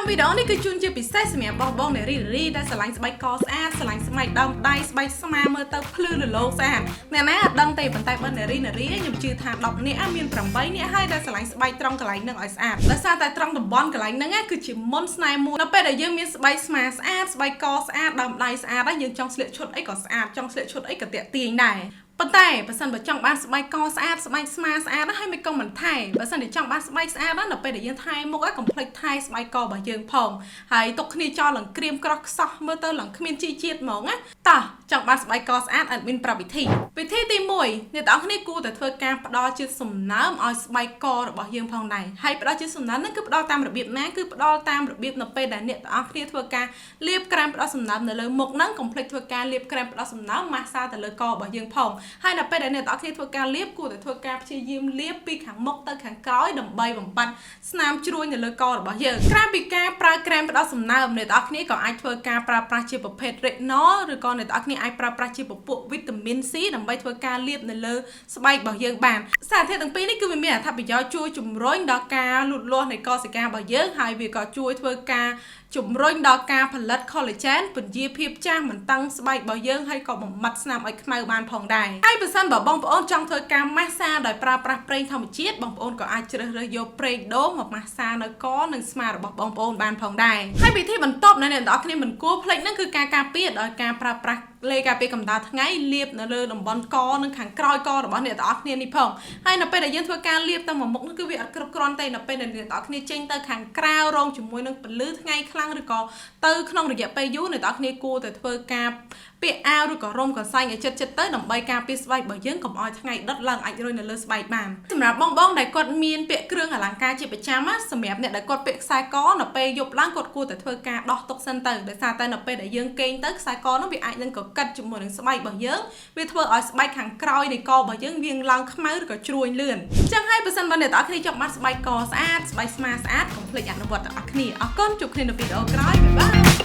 trong video này cứ chun chưa bị sai mẹ bong bong để ri đã sờ lạnh bay co xa sờ lạnh bay đâm đai bay sama mơ tơ phư lửa lô xa nè ná đâm tay bàn tay bên để ri nhưng chưa thà đọc nè miền trầm bay nè hai đã sờ lạnh bay trong cái lạnh nâng ở xa đã xa tại trong đầm bon cái lạnh nâng á cứ chỉ môn snai mua nó bây giờ dương miền bay sama xa bay co xa đâm đai xa đó nhưng trong sợi chuột ấy có xa trong sợi chuột ấy cả tiệt tiền nàyប៉ុន្តែបើសិនបើចង់បានស្បែកកស្អាតស្បែកស្មាស្អាតហើយមិនកុំមិនថែបើសិនតែចង់បានស្បែកស្អាតដល់ពេលដែលយើងថែមុខឲ្យកុំភ្លេចថែស្បែកករបស់យើងផងហើយទុកគ្នាចោលឡើងក្រៀមក្រោះខ្សោះមើលទៅឡើងគ្មានជីជាតិហ្មងណាតោះចង់បានស្បែកកស្អាតអត់មានប្រាប់វិធីទី1អ្នកទាំងអស់គ្នាគួរតែធ្វើការផ្ដល់ជាសំណើមឲ្យស្បែកករបស់យើងផងដែរហើយផ្ដល់ជាសំណើមហ្នឹងគឺផ្ដល់តាមរបៀបណាគឺផ្ដល់តាមរបៀបនៅពេលដែលអ្នកទាំងអស់គ្នាធ្វើការលាបក្រែមផ្ដល់សំណើមនៅលើមុខហ្នឹងកុំភ្លេចធ្វើការលាបក្រែមផ្ដល់សំណើមម៉ាស្សាទៅលើករបស់យើងផងហើយដល់ពេលដែលអ្នកទាំងអស់គ្នាធ្វើការលាបគួរតែធ្វើការព្យាយាមលាបពីខាងមុខទៅខាងក្រោយដើម្បីបំបត្តិស្នាមជ្រួញនៅលើករបស់យើងក្រៅពីការប្រើក្រែមផ្ដល់សំណើមអ្នកទាំងអស់គ្នាក៏អាចធ្វើការប្រើប្រាស់ជាប្រភេទ retinol ឬក៏អ្នកទាំងអស់គ្នាអាចប្រើប្រាស់ជាពពួកវីតាមីន C ដើម្បីធ្វើការលាបនៅលើស្បែករបស់យើងបានសារធាតុទាំងពីរនេះគឺវាមានអត្ថប្រយោជន៍ជួយជំរុញដល់ការលូតលាស់នៃកោសិការបស់យើងហើយវាក៏ជួយធ្វើការជំរុញដល់ការផលិត collagen ពន្យាភាពចាស់មិនតឹងស្បែករបស់យើងហើយក៏បំបត្តិស្នាមឲ្យខ្មៅបានផងដែរហើយបើសិនបើបងប្អូនចង់ធ្វើការម៉ាស្សាដោយប្រើប្រាស់ប្រេងធម្មជាតិបងប្អូនក៏អាចជ្រើសរើសយកប្រេងដូងមកម៉ាស្សានៅកនិងស្មារបស់បងប្អូនបានផងដែរហើយវិធីបន្ទាប់ដែលអ្នកនរគ្នាមិនគួរភ្លេចហ្នឹងគឺការការពារដោយការប្រើប្រាស់លេការពារកម្ដៅថ្ងៃលាបនៅលើតំបន់កនិងខាងក្រោយករបស់អ្នកទាំងអស់គ្នានេះផងហើយនៅពេលដែលយើងធ្វើការលាបទៅមុខនោះគឺវាអត់គ្រប់គ្រាន់ទេនៅពេលដែលអ្នកទាំងអស់គ្នាចេញទៅខាងក្រៅរងជាមួយនឹងពន្លឺថ្ងៃខ្លាំងឬក៏ទៅក្នុងរយៈពេលយូរអ្នកទាំងអស់គ្នាគួរតែធ្វើការពាក់អាវឬក៏រ៉ុំកសែងឲ្យជិតទៅដើម្បីការពារស្បែករបស់យើងកុំឲ្យថ្ងៃដុតឡើងអាចរុយនៅលើស្បែកបានសម្រាប់បងដែលគាត់មានពាក់គ្រឿងអលង្ការជាប្រចាំសម្រាប់អ្នកដែលគាត់ពាក់ខ្សែកនៅពេលយប់ឡើងគាត់គួរតែធ្វើការដោះទុកសិនទៅដោយសារតែនៅពេលដែលយើងគេងទៅខ្សែកនោះវាអាចនឹងកកិតជាមួយនឹងស្បែករបស់យើងវាធ្វើឲ្យស្បែកខាងក្រោយនៃករបស់យើងវាឡើងខ្មៅឬក៏ជ្រួញលឿនអញ្ចឹងហើយបើសិនបើអ្នកទាំងអស់គ្នាចង់បានស្បែកកស្អាតស្បែកស្មាស្អាតកុំភ្លេចអនុវត្តទាំងអស់គ្នាអរគុណជួបគ្នានៅវីដេអូក្រោយបាយបាយ